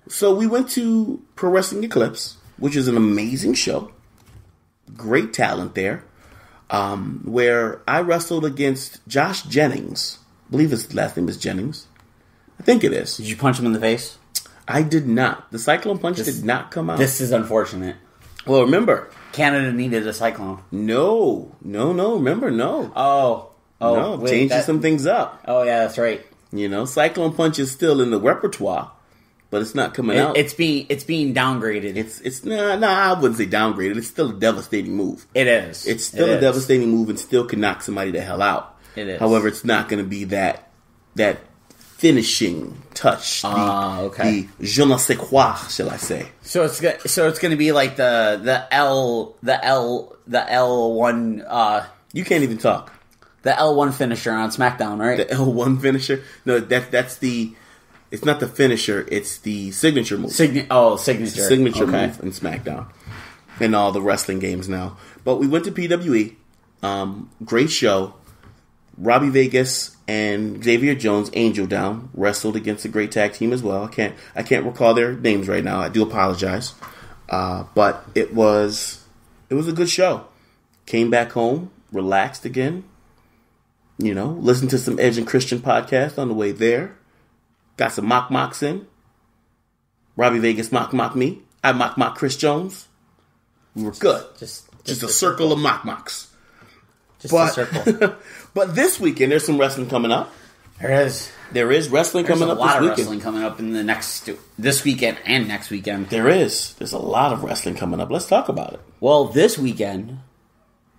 So we went to Pro Wrestling Eclipse, which is an amazing show. Great talent there. Where I wrestled against Josh Jennings. I believe his last name is Jennings. I think it is. Did you punch him in the face? I did not. The Cyclone Punch did not come out. This is unfortunate. Well, remember. Canada needed a Cyclone. No. Remember, no. Oh, no, wait, changing some things up. Oh, yeah, that's right. Cyclone Punch is still in the repertoire, but it's not coming out. It's being downgraded. It's I wouldn't say downgraded. It's still a devastating move. It is. It's still a devastating move and still can knock somebody the hell out. It is. However, it's not going to be that finishing touch. Okay. The je ne sais quoi, shall I say? So it's going to be like the L1. You can't even talk. The L1 finisher on SmackDown, right? The L1 finisher? No, that's the. It's not the finisher. It's the signature move. Signature. Signature move in SmackDown and all the wrestling games now. But we went to PWE. Great show. Robbie Vegas and Xavier Jones, Angel Down, wrestled against a great tag team as well. I can't recall their names right now. I do apologize. But it was a good show. Came back home, relaxed again. Listened to some Edge and Christian podcast on the way there. Got some mock-mocks in. Robbie Vegas mock me. I mock Chris Jones. We were good. Just a circle of mock-mocks. A circle. But this weekend, there's some wrestling coming up. There is wrestling coming up this weekend. There's a lot of wrestling coming up in this weekend and next weekend. There is. There's a lot of wrestling coming up. Let's talk about it. Well, this weekend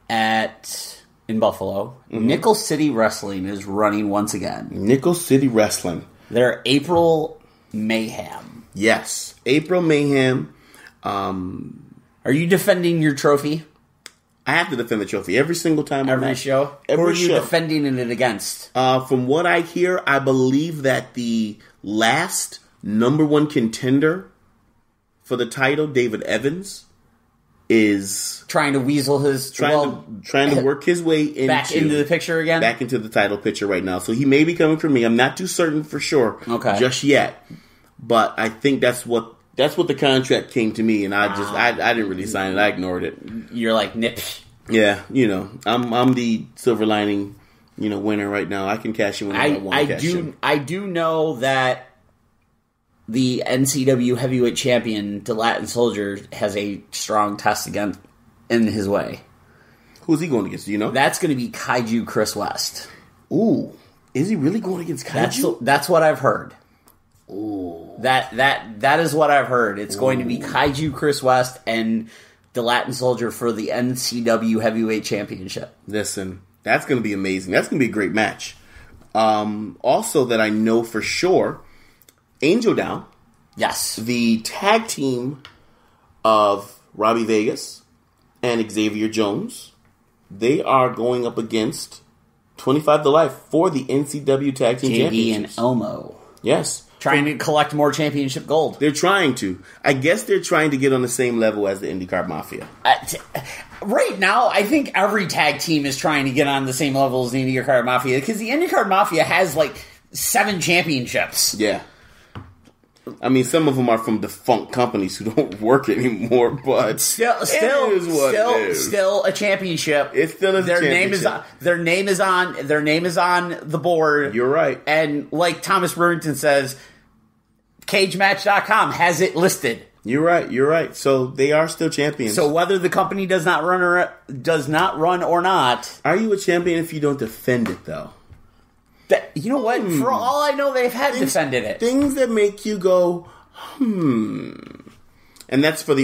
in Buffalo, Nickel City Wrestling is running once again. Nickel City Wrestling. Their April Mayhem. Yes. April Mayhem. Are you defending your trophy? I have to defend the trophy every single time. Every show? Who are you defending it against? From what I hear, I believe that the last number one contender for the title, David Evans, is trying to weasel his trying to work his way back into the picture again, back into the title picture right now. So he may be coming for me. I'm not too certain for sure, just yet. But I think that's what the contract came to me, and I didn't really sign it. I ignored it. You're like nip. Yeah, I'm the silver lining, winner right now. I can cash in when I want to cash in. I do know that the NCW heavyweight champion, the Latin Soldier, has a strong test in his way. Who's he going against? Do you know? That's going to be Kaiju Chris West. Ooh, is he really going against Kaiju? That's what I've heard. Ooh, that is what I've heard. It's going to be Kaiju Chris West and the Latin Soldier for the NCW heavyweight championship. Listen, that's going to be amazing. That's going to be a great match. Also, that I know for sure. Angel Down. Yes. The tag team of Robbie Vegas and Xavier Jones, they are going up against 25 to Life for the NCW Tag Team Championships. JD and Elmo. Yes. Trying to collect more championship gold. They're trying to. I guess they're trying to get on the same level as the IndyCar Mafia. Right now, I think every tag team is trying to get on the same level as the IndyCar Mafia because the IndyCar Mafia has 7 championships. Yeah. I mean, some of them are from defunct companies who don't work anymore, but still a championship. It still is a championship. Their name is on the board. You're right. And like Thomas Brewington says, CageMatch.com has it listed. You're right. So they are still champions. So whether the company does not run or not, are you a champion if you don't defend it though? You know what? For all I know, they've defended it. Things that make you go, And that's for the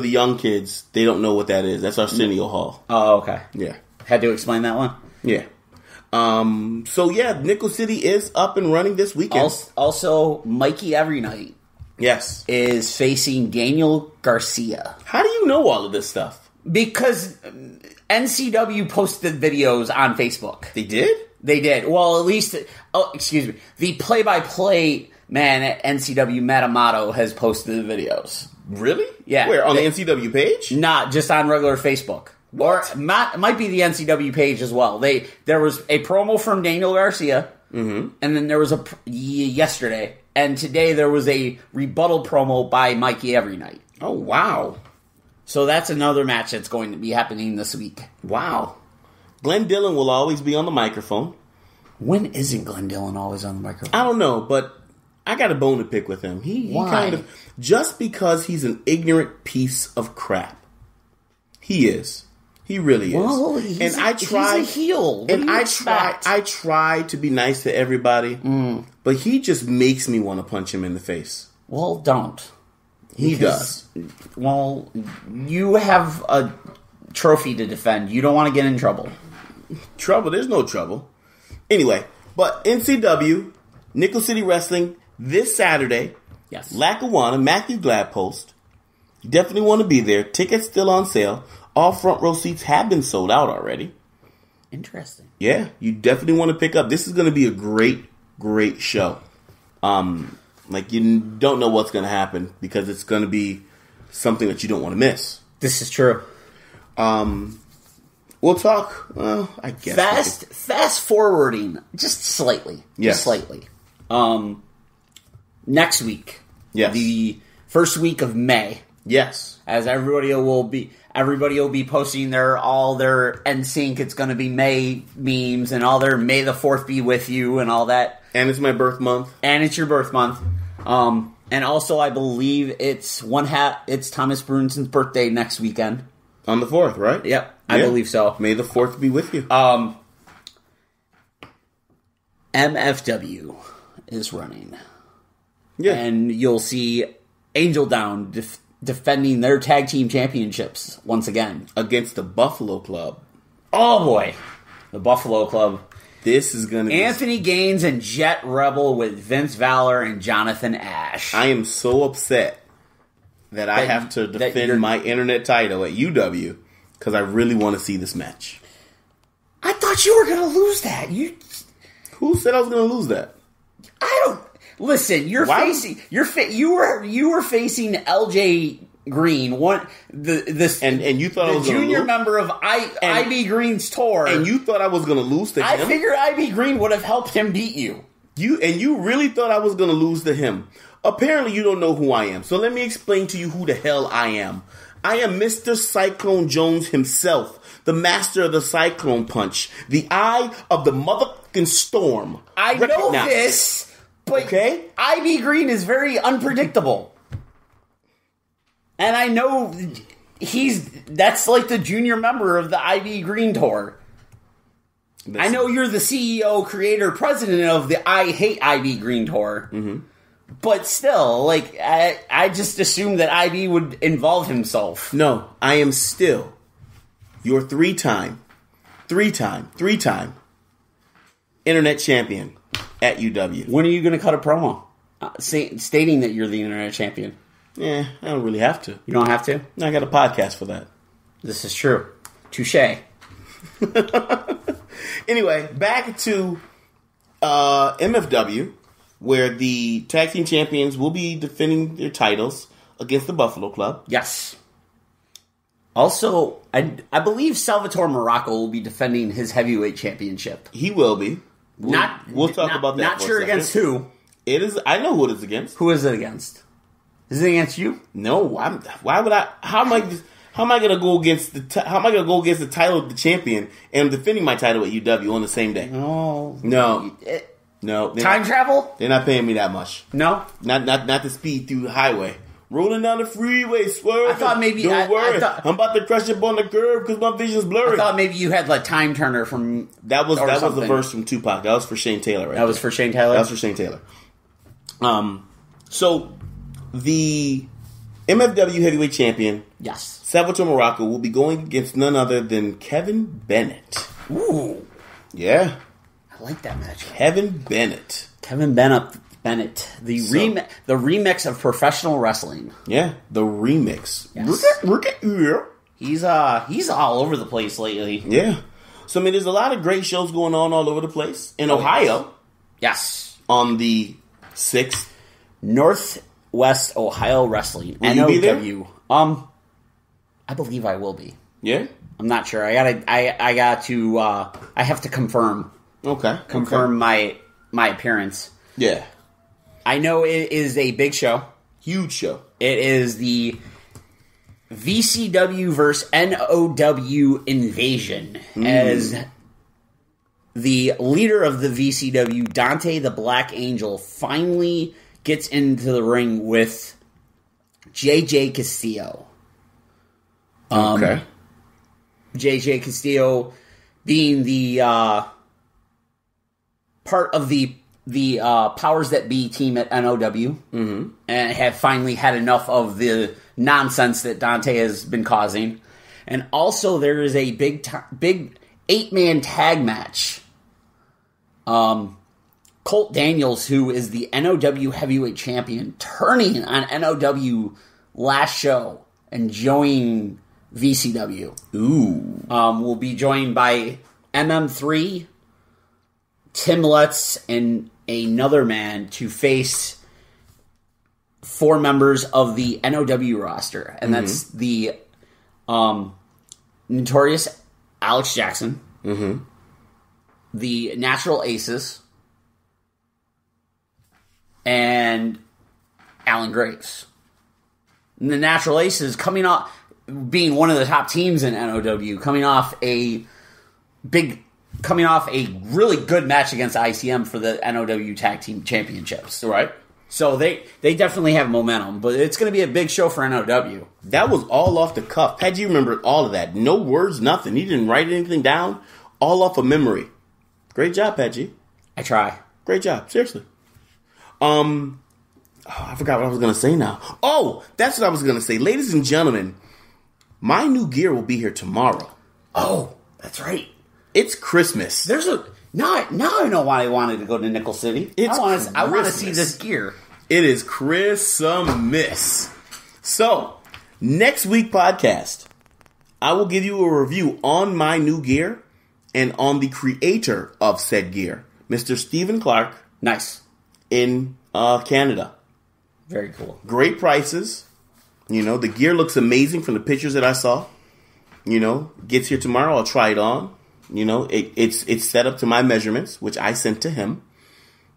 young kids. They don't know what that is. That's Arsenio Hall. Oh, okay. Yeah. Had to explain that one? Yeah. So yeah, Nickel City is up and running this weekend. Also, Mikey Every Night. Yes. Is facing Daniel Garcia. How do you know all of this stuff? Because NCW posted videos on Facebook. They did? They did. Well, at least... Oh, excuse me. The play-by-play man at NCW, Matt Amato, has posted the videos. Really? Yeah. Where? On the NCW page? Not, just on regular Facebook. What? Or might be the NCW page as well. There was a promo from Daniel Garcia, and then there was yesterday... And today there was a rebuttal promo by Mikey Every Night. Oh, wow. So that's another match that's going to be happening this week. Wow. Glenn Dillon will always be on the microphone. When isn't Glenn Dillon always on the microphone? I don't know, but I got a bone to pick with him. He kind of... Just because he's an ignorant piece of crap. He is. He really is. Well, he's a heel. I try to be nice to everybody, but he just makes me want to punch him in the face. Well, don't. He does. Well, you have a trophy to defend. You don't want to get in trouble. Trouble? There's no trouble. Anyway, but NCW, Nickel City Wrestling, this Saturday. Yes. Lackawanna, Matthew Gladpost. You definitely want to be there. Tickets still on sale. All front row seats have been sold out already. Interesting. Yeah, you definitely want to pick up. This is going to be a great, great show. Like, you don't know what's going to happen because it's going to be something that you don't want to miss. This is true. We'll talk, well, I guess. Fast forwarding, just slightly. Yes. Just slightly. Next week. Yes. The first week of May. Yes. As everybody will be posting all their NSYNC. It's going to be May memes and all their May the 4th be with you and all that. And it's my birth month. And it's your birth month. And also, I believe it's Thomas Brunson's birthday next weekend. On the 4th, right? Yep, I believe so. May the 4th be with you. MFW is running. Yeah. And you'll see Angel Down defending their tag team championships once again. Against the Buffalo Club. Oh, boy. The Buffalo Club. This is going to be... Anthony Gaines and Jet Rebel with Vince Valor and Jonathan Ash. I am so upset that I have to defend my internet title at UW because I really want to see this match. I thought you were going to lose that. Who said I was going to lose that? I don't... Listen, you were facing LJ Green, and you thought I was the junior member of IB Green's tour, and you thought I was going to lose to him. I figured IB Green would have helped him beat you. You really thought I was going to lose to him. Apparently, you don't know who I am. So let me explain to you who the hell I am. I am Mr. Cyclone Jones himself, the master of the Cyclone Punch, the eye of the motherfucking storm. I know this. But IB Green is very unpredictable. And I know that's like the junior member of the IB Green tour. I know you're the CEO, creator, president of the I Hate IB Green tour. Mm-hmm. But still, like, I just assumed that IB would involve himself. No, I am still your three-time internet champion at UW. When are you going to cut a promo stating that you're the internet champion? Yeah, I don't really have to. You don't have to? I got a podcast for that. This is true. Touché. Anyway, back to MFW, where the tag team champions will be defending their titles against the Buffalo Club. Yes. Also, I believe Salvatore Morocco will be defending his heavyweight championship. He will be. We'll talk about that. Not sure against who. It is. I know who it is against. Who is it against? Is it against you? No. Why would I? How am I gonna go against the title of the champion and I'm defending my title at UW on the same day? No. Time travel? They're not paying me that much. No. Not to speed through the highway. Rolling down the freeway, swerve. I thought maybe... Don't worry. I'm about to crush up on the curb because my vision's blurry. I thought maybe you had like Time Turner from... That was the verse from Tupac. That was for Shane Taylor, right? That was for Shane Taylor? That was for Shane Taylor. So, the MFW Heavyweight Champion, yes, Salvatore Morocco, will be going against none other than Kevin Bennett. Ooh. Yeah. I like that match. Kevin Bennett. The remix of professional wrestling. Yeah, the remix. Yes. He's all over the place lately. Yeah. So, I mean, there's a lot of great shows going on all over the place. In Ohio. Yes. On the 6th. Northwest Ohio Wrestling. Will you be there? NOW. I believe I will be. Yeah? I'm not sure. I have to confirm. Okay. Confirm my appearance. Yeah. I know it is a big show. Huge show. It is the VCW versus NOW invasion. As the leader of the VCW, Dante the Black Angel, finally gets into the ring with JJ Castillo. Okay. JJ Castillo being the part of the powers that be team at NOW, and have finally had enough of the nonsense that Dante has been causing. And also there is a big 8-man tag match. Colt Daniels, who is the NOW heavyweight champion, turning on NOW last show and joining VCW. Ooh. Will be joined by MM3, Tim Lutz, and another man to face 4 members of the NOW roster. And that's the notorious Alex Jackson, the Natural Aces, and Alan Graves. And the Natural Aces coming off being one of the top teams in NOW, coming off a really good match against ICM for the NOW Tag Team Championships. Right. So they definitely have momentum, but it's going to be a big show for NOW. That was all off the cuff. Pat G remembered all of that. No words, nothing. He didn't write anything down. All off of memory. Great job, Pat G. I try. Great job. Seriously. I forgot what I was going to say now. Oh, that's what I was going to say. Ladies and gentlemen, my new gear will be here tomorrow. Oh, that's right. It's Christmas. Now I know why I wanted to go to Nickel City. I want to see this gear. It is Christmas. So, next week podcast, I will give you a review on my new gear and on the creator of said gear, Mr. Stephen Clark. Nice. In Canada. Very cool. Great prices. You know, the gear looks amazing from the pictures that I saw. You know, gets here tomorrow. I'll try it on. You know, it's set up to my measurements, which I sent to him.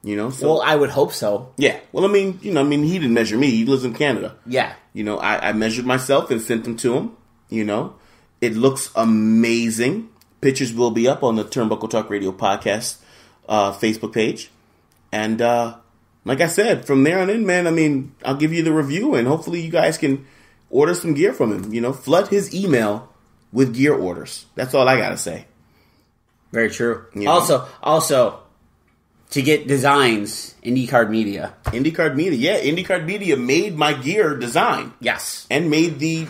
You know, so well, I would hope so. Yeah. Well, I mean, he didn't measure me. He lives in Canada. Yeah. You know, I measured myself and sent them to him. You know, it looks amazing. Pictures will be up on the Turnbuckle Talk Radio podcast Facebook page, and like I said, from there on in, man, I mean, I'll give you the review, and hopefully you guys can order some gear from him. You know, flood his email with gear orders. That's all I gotta say. Very true. You know? Also, to get designs, IndyCard Media. IndyCard Media, yeah. IndyCard Media made my gear design. Yes. And made the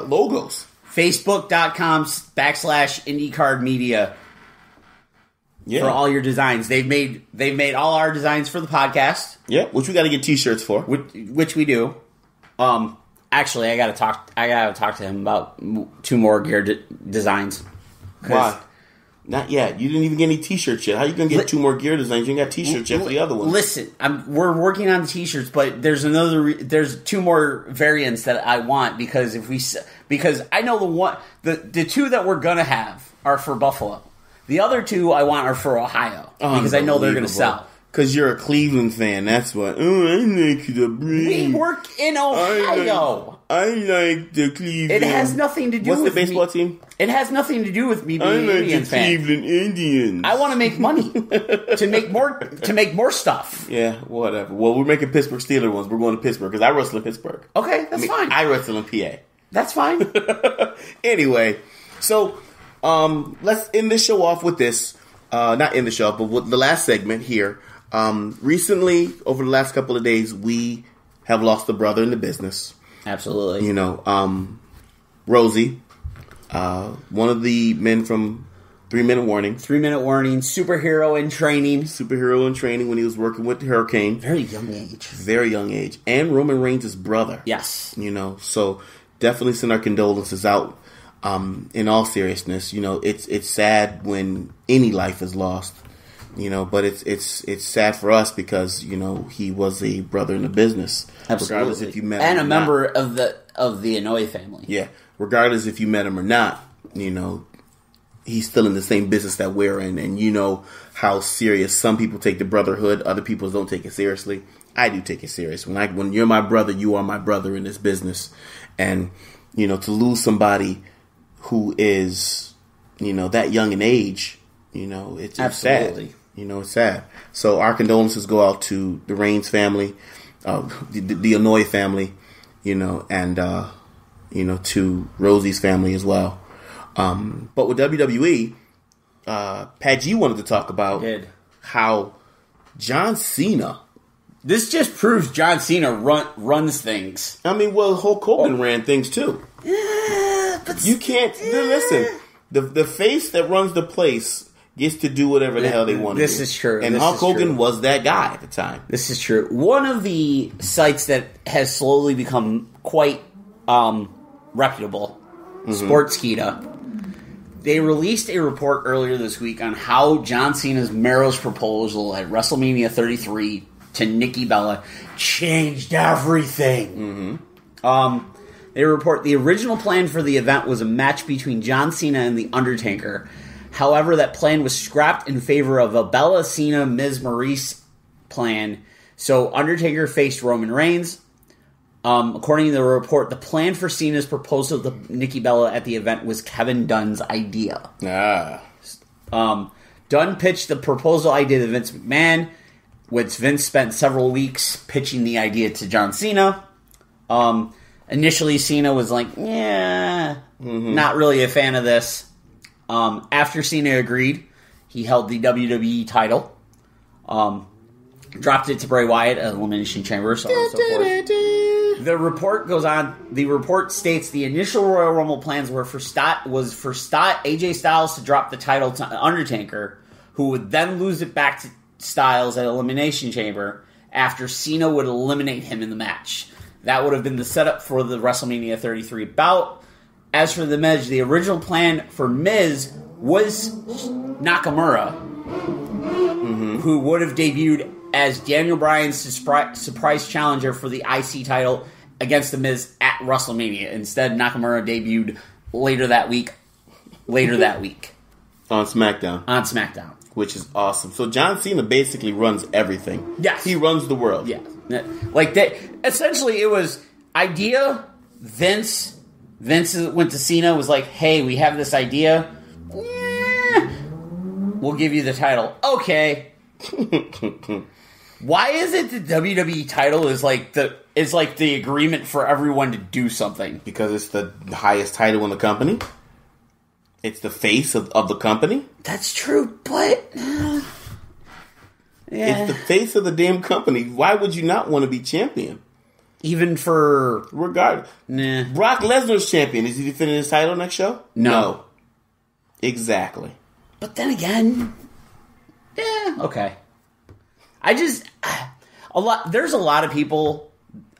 logos. Facebook.com/IndyCard Media. Yeah. For all your designs. They've made all our designs for the podcast. Yeah, which we got to get t-shirts for. Which we do. Actually, I got to talk to him about 2 more gear designs. Why? Not yet. You didn't even get any t-shirts yet. How you going to get 2 more gear designs? You ain't got t-shirts yet for the other ones. Listen, we're working on the t-shirts, but there's 2 more variants that I want because I know the 2 that we're going to have are for Buffalo. The other 2 I want are for Ohio because I know they're going to sell. Because you're a Cleveland fan, that's why. Oh, I like the Braves. We work in Ohio. I like the Cleveland. It has nothing to do with What's the baseball team? It has nothing to do with me being an Indians fan. I like the Cleveland Indians. I want to make money to make more stuff. Yeah, whatever. Well, we're making Pittsburgh Steelers ones. We're going to Pittsburgh because I wrestle in Pittsburgh. Okay, that's fine. I wrestle in PA. That's fine. Anyway, so let's end this show off with this. Not end the show, but with the last segment here. Recently, over the last couple of days, we have lost a brother in the business. Absolutely. You know, Rosie, one of the men from 3 Minute Warning. 3 Minute Warning, superhero in training when he was working with Hurricane. Very young age. And Roman Reigns' brother. Yes. You know, so definitely send our condolences out. In all seriousness, you know, it's sad when any life is lost. You know, but it's sad for us because, you know, he was a brother in the business. Absolutely. Regardless if you met and him a member of the Inouye family. Yeah. Regardless if you met him or not, you know, he's still in the same business that we're in. And you know how serious some people take the brotherhood. Other people don't take it seriously. I do take it serious. When you're my brother, you are my brother in this business. And, you know, to lose somebody who is, you know, that young in age, you know, it's sad. You know, it's sad. So our condolences go out to the Reigns family, the Inouye family, you know, and, you know, to Rosie's family as well. But with WWE, Pat G wanted to talk about how John Cena. This just proves John Cena runs things. I mean, well, Hulk Hogan ran things too. Yeah, but you can't. Listen, the face that runs the place gets to do whatever the hell they want to do. This is true. And Hulk Hogan was that guy at the time. This is true. One of the sites that has slowly become quite reputable, Sportskeeda, they released a report earlier this week on how John Cena's marriage proposal at WrestleMania 33 to Nikki Bella changed everything. They report the original plan for the event was a match between John Cena and The Undertaker. However, that plan was scrapped in favor of a Bella Cena Miz Maurice plan. So Undertaker faced Roman Reigns. According to the report, the plan for Cena's proposal to Nikki Bella at the event was Kevin Dunn's idea. Dunn pitched the proposal idea to Vince McMahon, which Vince spent several weeks pitching the idea to John Cena. Initially, Cena was like, not really a fan of this. After Cena agreed, he held the WWE title, dropped it to Bray Wyatt at Elimination Chamber, so on and so forth. The report goes on. The report states the initial Royal Rumble plans were for AJ Styles to drop the title to Undertaker, who would then lose it back to Styles at Elimination Chamber after Cena would eliminate him in the match. That would have been the setup for the WrestleMania 33 bout. As for the Miz, the original plan for Miz was Nakamura, who would have debuted as Daniel Bryan's surprise challenger for the IC title against the Miz at WrestleMania. Instead, Nakamura debuted later that week. On SmackDown. Which is awesome. So John Cena basically runs everything. Yes. He runs the world. Yeah. Like that. Essentially, it was idea. Vince went to Cena, was like, hey, we have this idea. We'll give you the title. Okay. Why is it the WWE title is like the agreement for everyone to do something? Because it's the highest title in the company. It's the face of the company. That's true, but it's the face of the damn company. Why would you not want to be champion? Even for regardless. Nah. Brock Lesnar's champion. Is he defending his title next show? No. Exactly. But then again, okay. There's a lot of people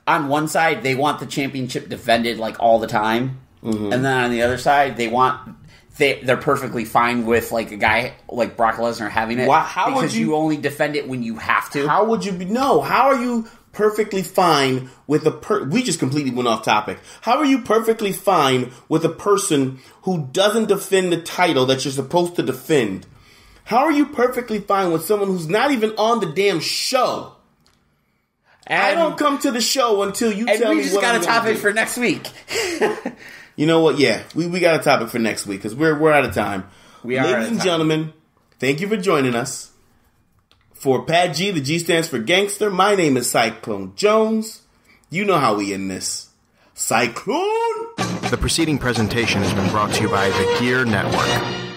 on one side, they want the championship defended like all the time. And then on the other side, they're perfectly fine with like a guy like Brock Lesnar having it. How because you only defend it when you have to. How would you be? No. How are you perfectly fine with we just completely went off topic. How are you perfectly fine with a person who doesn't defend the title that you're supposed to defend? How are you perfectly fine with someone who's not even on the damn show? And I don't come to the show until you tell me what I'm going to do. And we just got a topic for next week. You know what? Yeah, we got a topic for next week because we're out of time. Ladies and gentlemen, thank you for joining us. For Pat G, the G stands for gangster. My name is Cyclone Jones. You know how we end this. Cyclone! The preceding presentation has been brought to you by the Gear Network.